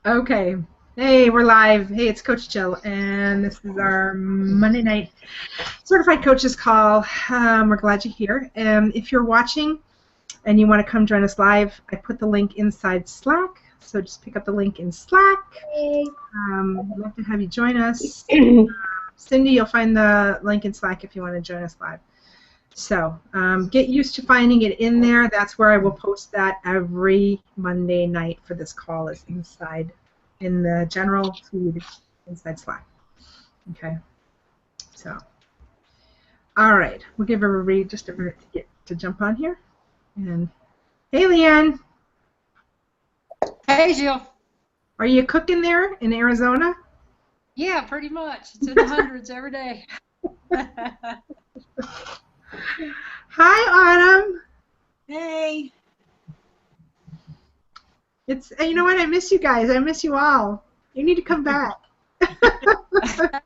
Okay. Hey, we're live. Hey, it's Coach Jill, and this is our Monday night Certified Coaches Call. We're glad you're here. If you're watching and you want to come join us live, I put the link inside Slack, so just pick up the link in Slack. I'd love to have you join us. Cindy, you'll find the link in Slack if you want to join us live. So get used to finding it in there. That's where I will post that every Monday night for this call is inside in the general feed inside Slack. Okay. So, all right. We'll give everybody just a minute to get to jump on here. And hey, Leanne. Hey, Jill. Are you cooking there in Arizona? Yeah, pretty much. It's in the hundreds every day. Hi, Autumn. Hey. It's you know what? I miss you guys. I miss you all. You need to come back. I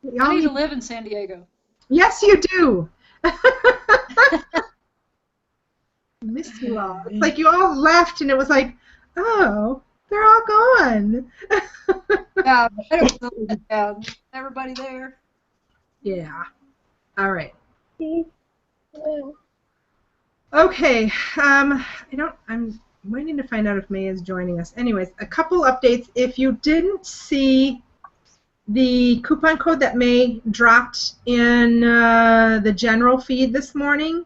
need to live in San Diego. Yes, you do. Missed you all. It's like you all left, and it was like, oh, they're all gone. Yeah, it was everybody there. Yeah. All right. Okay. I'm waiting to find out if May is joining us. Anyways, a couple updates. If you didn't see the coupon code that May dropped in the general feed this morning,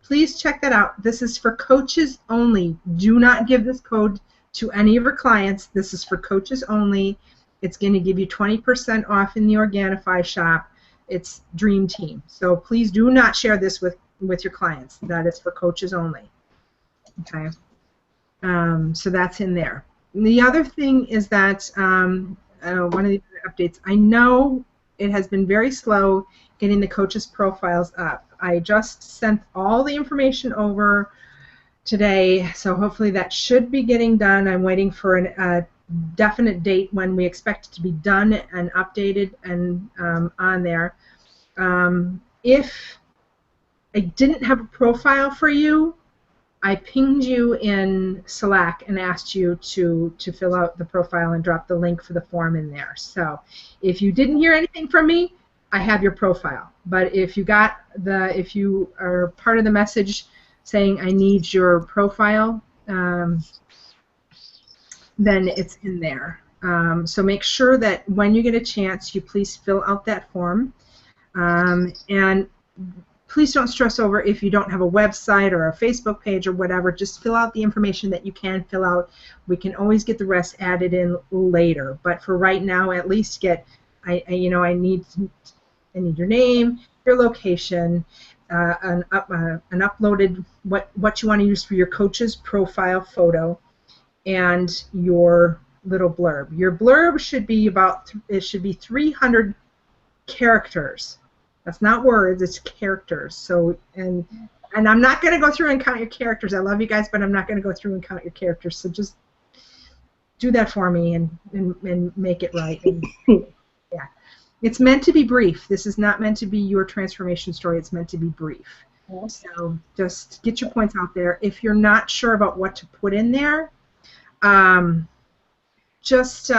please check that out. This is for coaches only. Do not give this code to any of your clients. This is for coaches only. It's going to give you 20% off in the Organifi shop. It's Dream Team. So please do not share this with your clients. That is for coaches only. Okay. So that's in there. And the other thing is that one of the updates, I know it has been very slow getting the coaches' profiles up. I just sent all the information over today, so hopefully that should be getting done. I'm waiting for a definite date when we expect it to be done and updated and on there. If I didn't have a profile for you, I pinged you in Slack and asked you to fill out the profile and drop the link for the form in there. So if you didn't hear anything from me, I have your profile. But if you are part of the message saying I need your profile, then it's in there. So make sure that when you get a chance, you please fill out that form. And please don't stress over if you don't have a website or a Facebook page or whatever. Just fill out the information that you can fill out. We can always get the rest added in later. But for right now, at least I need your name, your location, an uploaded what you want to use for your coach's profile photo, and your little blurb. Your blurb should be 300 characters. That's not words, it's characters. So and I'm not going to go through and count your characters. I love you guys, but I'm not going to go through and count your characters. So just do that for me and make it right. And, yeah. It's meant to be brief. This is not meant to be your transformation story. It's meant to be brief. So just get your points out there. If you're not sure about what to put in there, just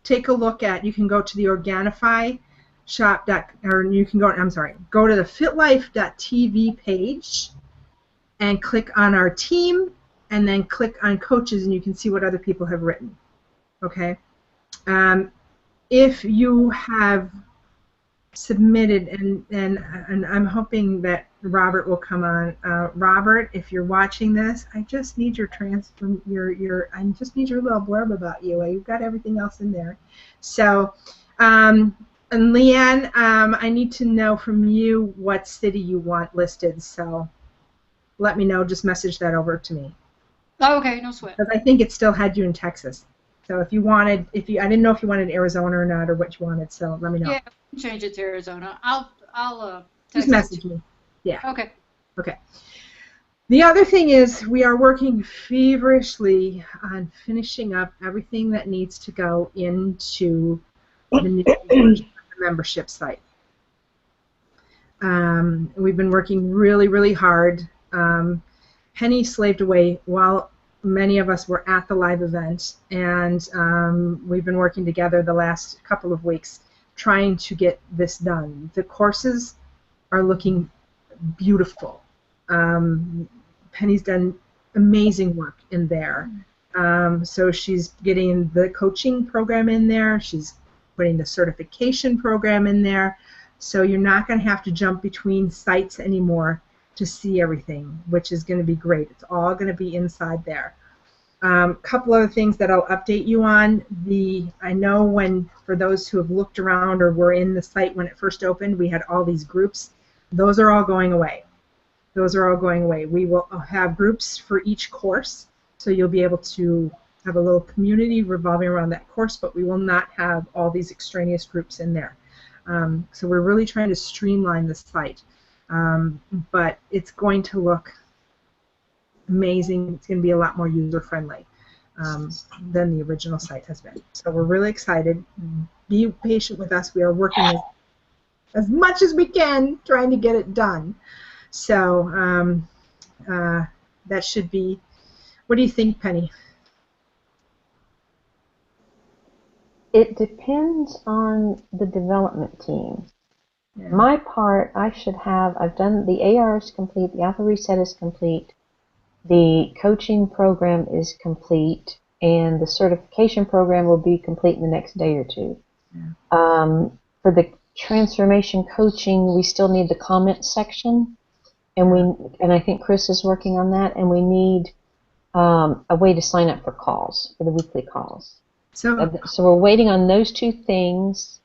take a look at, you can go to the Organifi shop, or you can go to the fitlife.tv page and click on our team and then click on coaches and you can see what other people have written. Okay? If you have submitted, and I'm hoping that Robert will come on. Robert, if you're watching this, I just need I just need your little blurb about you. You've got everything else in there. So, and Leanne, I need to know from you what city you want listed. So, let me know. Just message that over to me. Oh, okay, no sweat. Because I think it still had you in Texas. So I didn't know if you wanted Arizona or not, or what you wanted. So let me know. Yeah, change it to Arizona. I'll just message me. Yeah. Okay. Okay. The other thing is we are working feverishly on finishing up everything that needs to go into the new membership site. We've been working really, really hard. Penny slaved away while many of us were at the live event, and we've been working together the last couple of weeks trying to get this done. The courses are looking beautiful. Penny's done amazing work in there. So she's getting the coaching program in there. She's putting the certification program in there. So you're not going to have to jump between sites anymore to see everything, which is going to be great. It's all going to be inside there. Couple other things that I'll update you on. I know when, for those who have looked around or were in the site when it first opened, we had all these groups. Those are all going away. Those are all going away. We will have groups for each course, so you'll be able to have a little community revolving around that course, but we will not have all these extraneous groups in there. So we're really trying to streamline the site. But it's going to look amazing. It's going to be a lot more user-friendly than the original site has been. So we're really excited. Be patient with us. We are working as much as we can trying to get it done. So that should be. What do you think, Penny? It depends on the development team. Yeah. My part, I've done the AR is complete, the alpha reset is complete, the coaching program is complete, and the certification program will be complete in the next day or two. Yeah. For the transformation coaching, we still need the comments section, and I think Chris is working on that, and we need a way to sign up for calls, for the weekly calls. So we're waiting on those two things,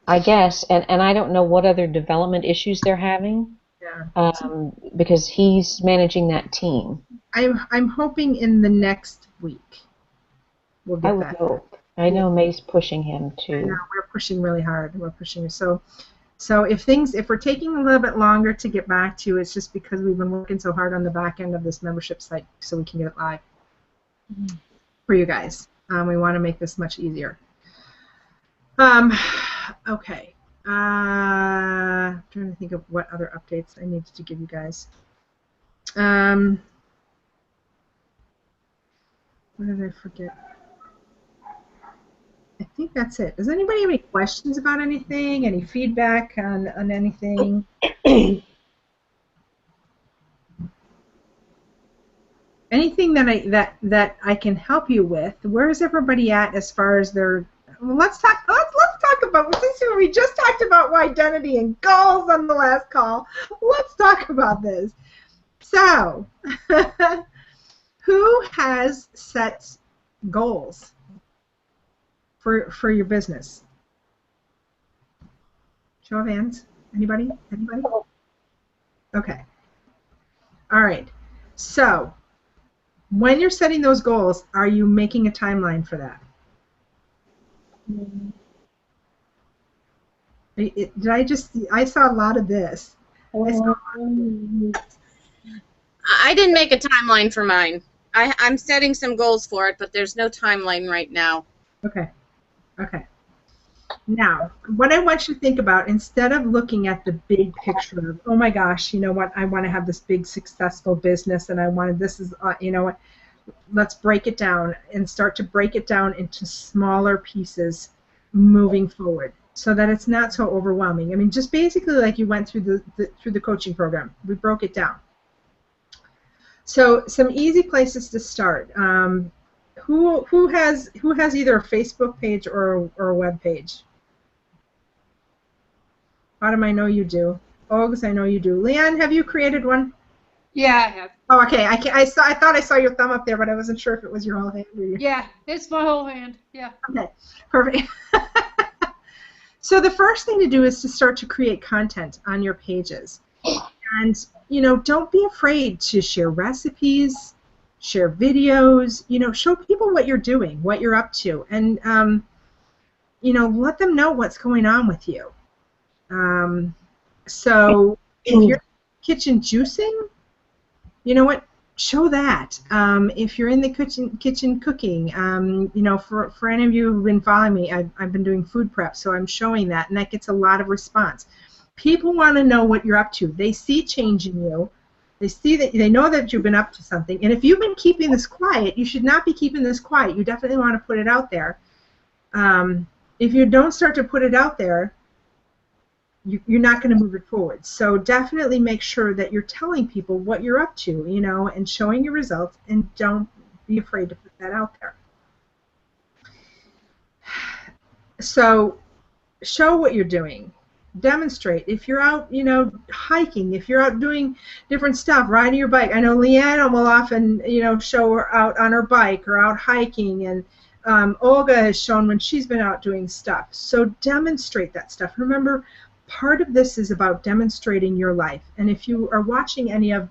I guess, and I don't know what other development issues they're having. Yeah. Because he's managing that team. I'm hoping in the next week we'll get that. I would hope. I know May's pushing him too. I know, we're pushing really hard. We're pushing. So if we're taking a little bit longer to get back to, it's just because we've been working so hard on the back end of this membership site so we can get it live for you guys. We want to make this much easier. Okay. I'm trying to think of what other updates I needed to give you guys. What did I forget? I think that's it. Does anybody have any questions about anything? Any feedback on anything? Anything that I can help you with? Where is everybody at as far as their? Well, let's talk about. Since we just talked about identity and goals on the last call, let's talk about this. So, who has set goals for your business? Show of hands. Anybody? Anybody? Okay. All right. So, when you're setting those goals, are you making a timeline for that? I saw a lot of this. I didn't make a timeline for mine. I'm setting some goals for it, but there's no timeline right now. Okay. Okay. Now, what I want you to think about, instead of looking at the big picture of, oh my gosh, you know what, I want to have this big successful business and I wanted this is, you know what, let's break it down and start to break it down into smaller pieces moving forward so that it's not so overwhelming. I mean, just basically like you went through the coaching program. We broke it down. So some easy places to start. Who has either a Facebook page or a web page? Autumn, I know you do. Ogs, I know you do. Leanne, have you created one? Yeah, I have. Oh, okay. I thought I saw your thumb up there, but I wasn't sure if it was your whole hand. Yeah, it's my whole hand. Yeah. Okay, perfect. So the first thing to do is to start to create content on your pages, and you know, don't be afraid to share recipes, share videos. You know, show people what you're doing, what you're up to, and you know, let them know what's going on with you. So if you're kitchen juicing, you know what? Show that. If you're in the kitchen cooking, you know, for any of you who've been following me, I've been doing food prep, so I'm showing that, and that gets a lot of response. People want to know what you're up to. They see change in you. They see that, they know that you've been up to something. And if you've been keeping this quiet, you should not be keeping this quiet. You definitely want to put it out there. If you don't start to put it out there, you're not going to move it forward. So definitely make sure that you're telling people what you're up to, you know, and showing your results, and don't be afraid to put that out there. So show what you're doing. Demonstrate. If you're out, you know, hiking, if you're out doing different stuff, riding your bike. I know Leanna will often, you know, show her out on her bike or out hiking, and Olga has shown when she's been out doing stuff. So demonstrate that stuff. Remember, part of this is about demonstrating your life. And if you are watching any of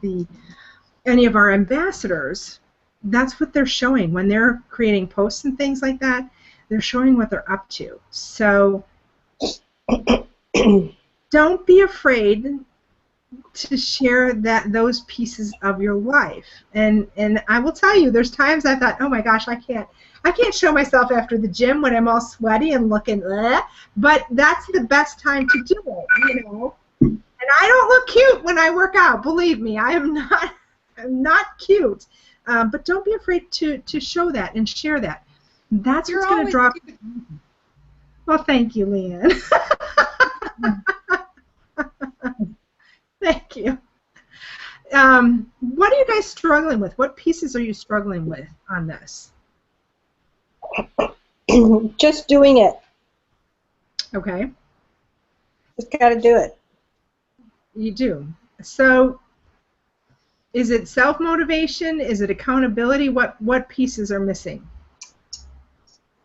our ambassadors, that's what they're showing when they're creating posts and things like that. They're showing what they're up to. So don't be afraid to share those pieces of your life. And I will tell you, there's times I thought, oh my gosh, I can't show myself after the gym when I'm all sweaty and looking, but that's the best time to do it, you know. And I don't look cute when I work out. Believe me, I'm not cute. But don't be afraid to show that and share that. That's what's going to drop. Well, thank you, Leanne. Thank you. What are you guys struggling with? What pieces are you struggling with on this? Just doing it. Okay. Just got to do it. You do. So is it self-motivation? Is it accountability? What pieces are missing?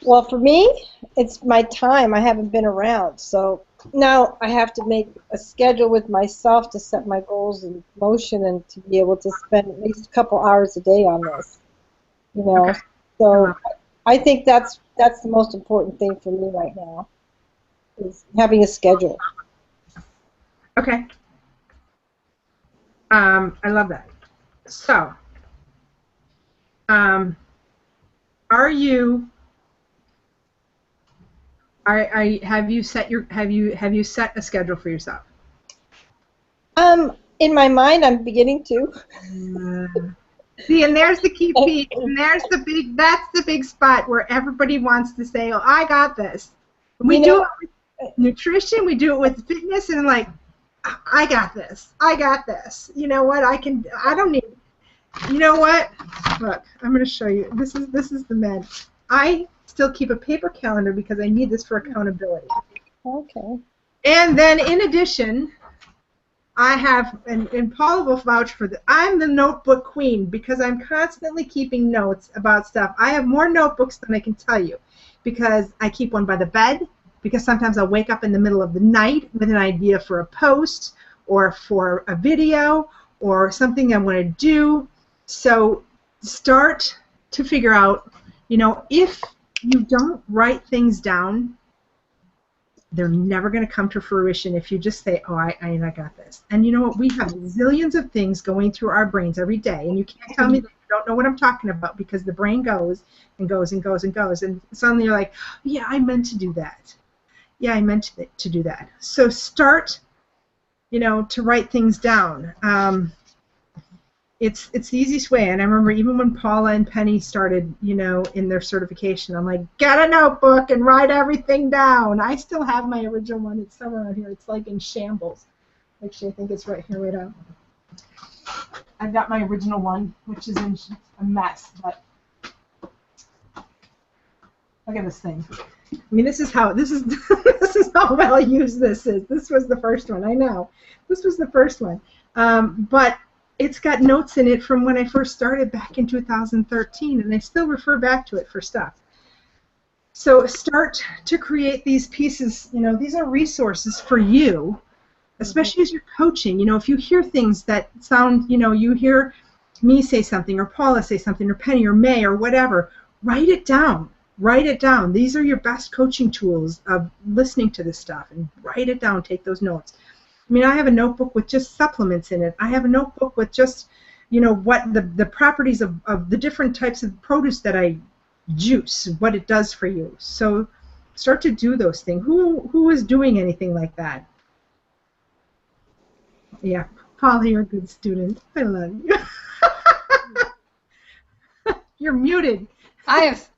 Well, for me, it's my time. I haven't been around. So now I have to make a schedule with myself to set my goals in motion and to be able to spend at least a couple hours a day on this. You know, Okay. So I think that's the most important thing for me right now, is having a schedule. Okay. I love that. So, have you set a schedule for yourself? In my mind, I'm beginning to. See, and there's the key piece, and that's the big spot where everybody wants to say, oh, I got this. We do it with nutrition, we do it with fitness, and like, I got this. I got this. You know what? I don't need, you know what? Look, I'm going to show you. This is the med. I still keep a paper calendar because I need this for accountability. Okay. And then in addition, I have, and Paula will vouch for this, I'm the notebook queen because I'm constantly keeping notes about stuff. I have more notebooks than I can tell you because I keep one by the bed, because sometimes I'll wake up in the middle of the night with an idea for a post or for a video or something I want to do. So start to figure out, you know, if you don't write things down, they're never going to come to fruition if you just say, oh, I got this. And you know what? We have zillions of things going through our brains every day, and you can't tell me that you don't know what I'm talking about, because the brain goes and goes and goes and goes, and suddenly you're like, yeah, I meant to do that. Yeah, I meant to do that. So start, you know, to write things down. It's the easiest way, and I remember even when Paula and Penny started, you know, in their certification, I'm like, get a notebook and write everything down. I still have my original one. It's somewhere around here. It's like in shambles. Actually, I think it's right here. Wait up. I've got my original one, which is in a mess, but look at this thing. I mean, this is how this is how used this is. This was the first one. I know. This was the first one, but it's got notes in it from when I first started back in 2013, and I still refer back to it for stuff. So start to create these pieces. You know, these are resources for you, especially as you're coaching. You know, if you hear things that sound, you know, you hear me say something, or Paula say something, or Penny, or May, or whatever, write it down. Write it down. These are your best coaching tools of listening to this stuff, and write it down. Take those notes. I mean, I have a notebook with just supplements in it. I have a notebook with just, you know, what the properties of the different types of produce that I juice, what it does for you. So start to do those things. Who is doing anything like that? Yeah, Paula, you're a good student. I love you. You're muted. I have.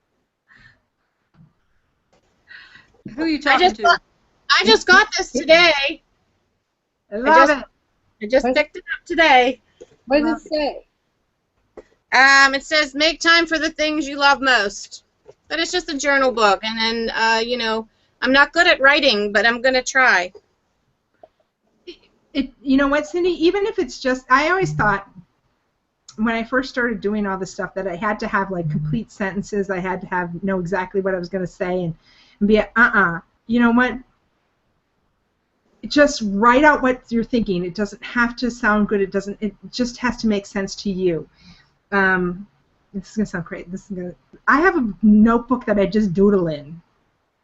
Who are you talking to? I just got this today. I love it. I just picked it up today. What does it say? It says make time for the things you love most. But it's just a journal book, and then you know, I'm not good at writing, but I'm gonna try. You know what, Cindy? Even if it's just, I always thought when I first started doing all this stuff that I had to have like complete sentences. I had to know exactly what I was going to say and be You know what? Just write out what you're thinking. It doesn't have to sound good. It just has to make sense to you. This is gonna sound great. I have a notebook that I just doodle in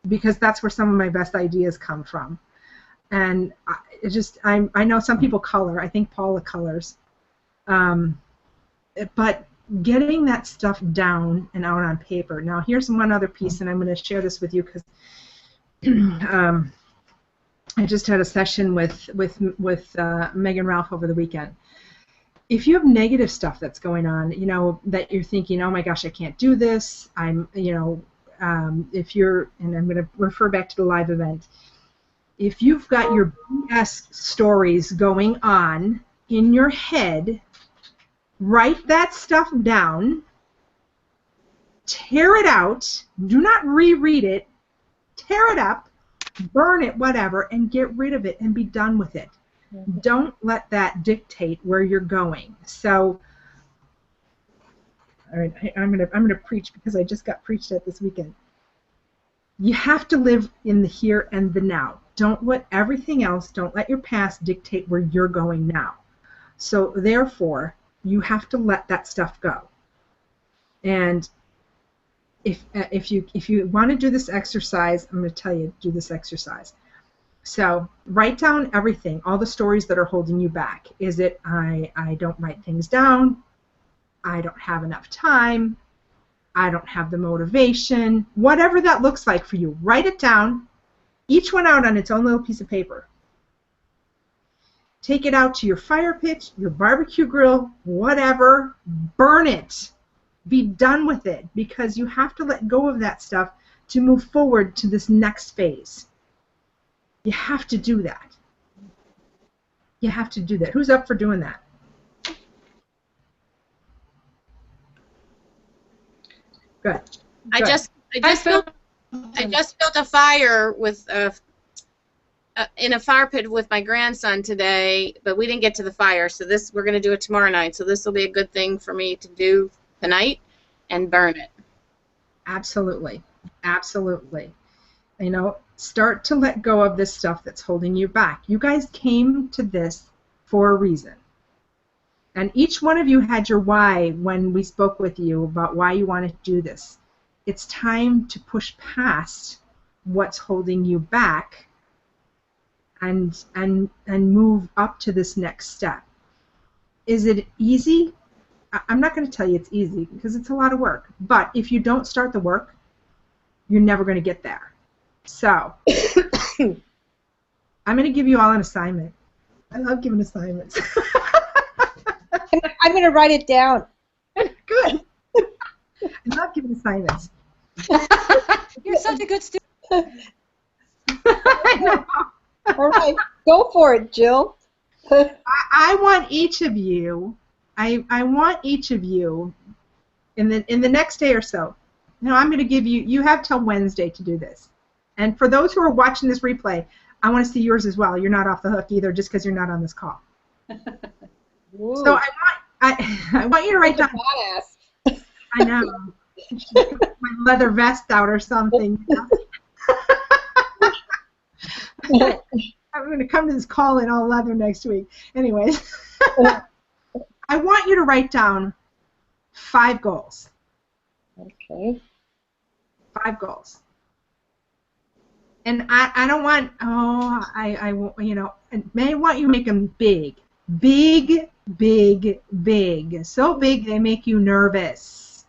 because that's where some of my best ideas come from. And I know some people color. I think Paula colors. But getting that stuff down and out on paper. Now, here's one other piece, and I'm going to share this with you because I just had a session with Megan Ralph over the weekend. If you have negative stuff that's going on, you know, that you're thinking, oh my gosh, I can't do this. If you're, and I'm going to refer back to the live event. If you've got your BS stories going on in your head, write that stuff down, tear it out, do not reread it, tear it up, burn it, whatever, and get rid of it and be done with it. Mm-hmm. Don't let that dictate where you're going. So, all right, I'm gonna preach because I just got preached at this weekend. You have to live in the here and the now. Don't let everything else, don't let your past dictate where you're going now. So therefore, you have to let that stuff go. And if you want to do this exercise, I'm going to tell you, do this exercise. So write down everything, all the stories that are holding you back. Is it I don't write things down, I don't have enough time, I don't have the motivation, whatever that looks like for you, write it down, each one out on its own little piece of paper. Take it out to your fire pit, your barbecue grill, whatever, burn it. Be done with it because you have to let go of that stuff to move forward to this next phase. You have to do that. You have to do that. Who's up for doing that? Good. I just built a fire with in a fire pit with my grandson today, but we didn't get to the fire, so we're going to do it tomorrow night. So this will be a good thing for me to do tonight and burn it. Absolutely. Absolutely. You know, start to let go of this stuff that's holding you back. You guys came to this for a reason. And each one of you had your why when we spoke with you about why you wanted to do this. It's time to push past what's holding you back and move up to this next step. Is it easy? I'm not going to tell you it's easy because it's a lot of work. But if you don't start the work, you're never going to get there. So I'm going to give you all an assignment. I love giving assignments. I'm going to write it down. Good. I love giving assignments. You're such a good student. I know. All right, go for it, Jill. I want each of you. I want each of you in the next day or so. You know, I'm going to give you. You have till Wednesday to do this. And for those who are watching this replay, I want to see yours as well. You're not off the hook either, just because you're not on this call. So I want you to write down. Badass. I know. My leather vest out or something. I'm going to come to this call in all leather next week. Anyways, I want you to write down 5 goals. Okay. 5 goals. And I don't want, I you know, I may want you to make them big. Big, big, big. So big they make you nervous.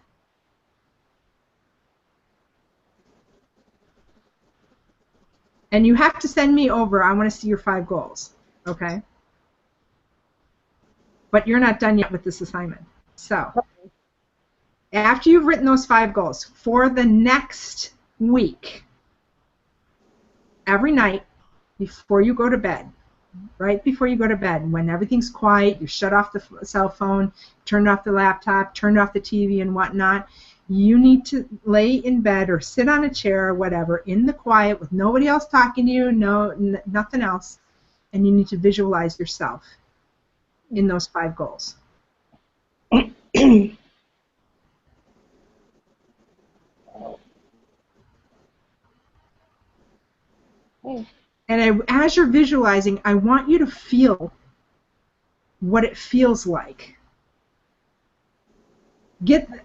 And you have to send me over. I want to see your 5 goals. Okay? but you're not done yet with this assignment. So after you've written those 5 goals, for the next week, every night before you go to bed, right before you go to bed, when everything's quiet, you shut off the cell phone, turn off the laptop, turn off the TV and whatnot, you need to lay in bed or sit on a chair or whatever in the quiet with nobody else talking to you, nothing else, and you need to visualize yourself in those 5 goals. And as you're visualizing, I want you to feel what it feels like.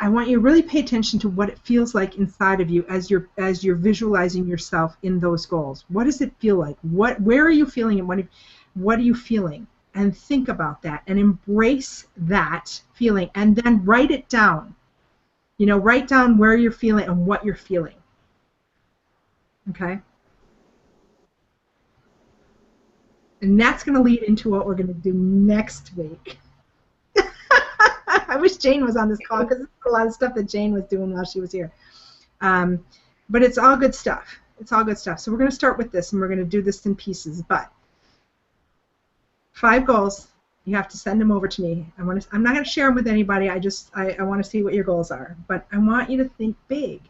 I want you to really pay attention to what it feels like inside of you as you're visualizing yourself in those goals. What does it feel like? Where are you feeling, and what are you feeling? And think about that and embrace that feeling, and then write it down. You know, write down where you're feeling and what you're feeling. Okay? And that's going to lead into what we're going to do next week. I wish Jane was on this call because there's a lot of stuff that Jane was doing while she was here. But it's all good stuff. It's all good stuff. So we're going to start with this, and we're going to do this in pieces. But 5 goals. You have to send them over to me. I'm not going to share them with anybody. I want to see what your goals are. But I want you to think big,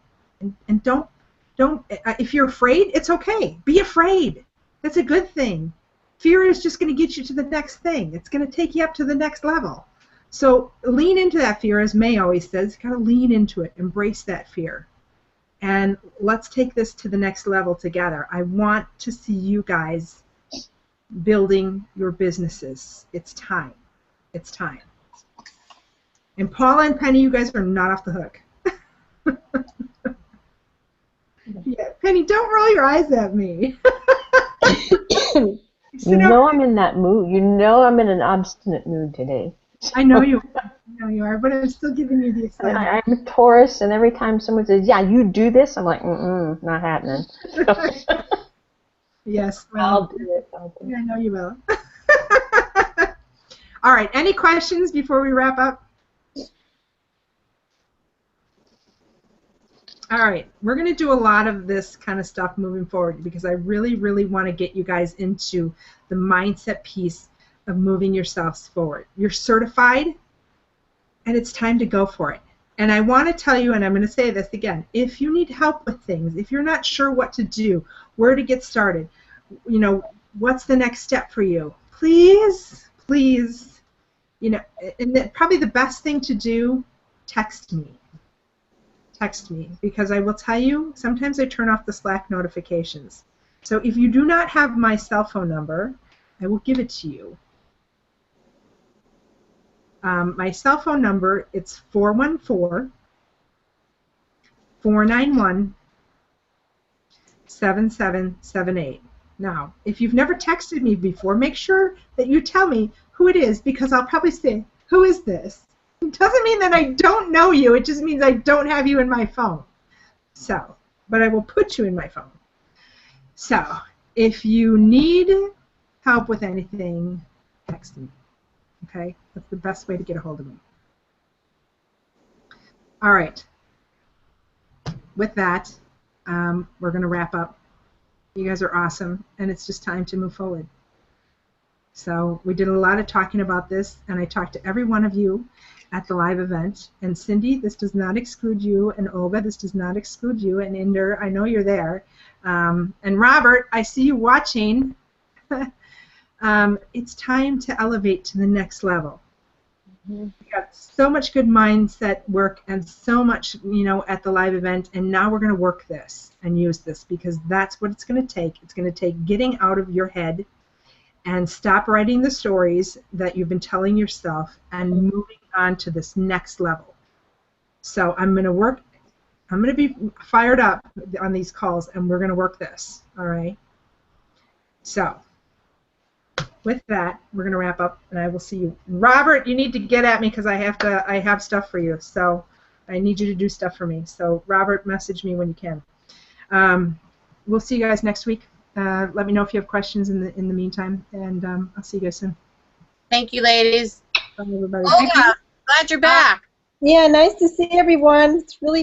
and don't. If you're afraid, it's okay. Be afraid. That's a good thing. Fear is just going to get you to the next thing. It's going to take you up to the next level. So lean into that fear, as May always says. You got to lean into it. Embrace that fear. And let's take this to the next level together. I want to see you guys building your businesses. It's time. It's time. And Paula and Penny, you guys are not off the hook. Yeah, Penny, don't roll your eyes at me. You know I'm in that mood. You know I'm in an obstinate mood today. I know you are. I know you are, but I'm still giving you the assignment. I'm a Taurus, and every time someone says, yeah, you do this, I'm like, not happening. Yes. Well, I'll do it. Yeah, I know you will. All right. Any questions before we wrap up? All right. We're going to do a lot of this kind of stuff moving forward because I really, really want to get you guys into the mindset piece of moving yourselves forward. You're certified, and it's time to go for it. And I want to tell you, and I'm going to say this again, if you need help with things, if you're not sure what to do, where to get started, you know, what's the next step for you, please, you know, and probably the best thing to do, text me. Text me, because I will tell you, sometimes I turn off the Slack notifications. So if you do not have my cell phone number, I will give it to you. My cell phone number, it's 414-491-7778. Now, if you've never texted me before, make sure that you tell me who it is, because I'll probably say, who is this? It doesn't mean that I don't know you. It just means I don't have you in my phone. So, but I will put you in my phone. So, if you need help with anything, text me. Okay? That's the best way to get a hold of me. All right. With that, we're going to wrap up. You guys are awesome, and it's just time to move forward. So we did a lot of talking about this, and I talked to every one of you at the live event. And Cindy, this does not exclude you, and Olga, this does not exclude you, and Inder, I know you're there. And Robert, I see you watching. It's time to elevate to the next level. We got so much good mindset work and so much, you know, at the live event, and now we're going to work this and use this, because that's what it's going to take. It's going to take getting out of your head and stop writing the stories that you've been telling yourself and moving on to this next level. So I'm going to be fired up on these calls, and we're going to work this, all right? So with that, we're going to wrap up, and I will see you. Robert, you need to get at me because I have stuff for you. So I need you to do stuff for me. So Robert, message me when you can. We'll see you guys next week. Let me know if you have questions in the meantime, and I'll see you guys soon. Thank you, ladies. Bye, everybody. Olga, glad you're back. Yeah, nice to see everyone. It's really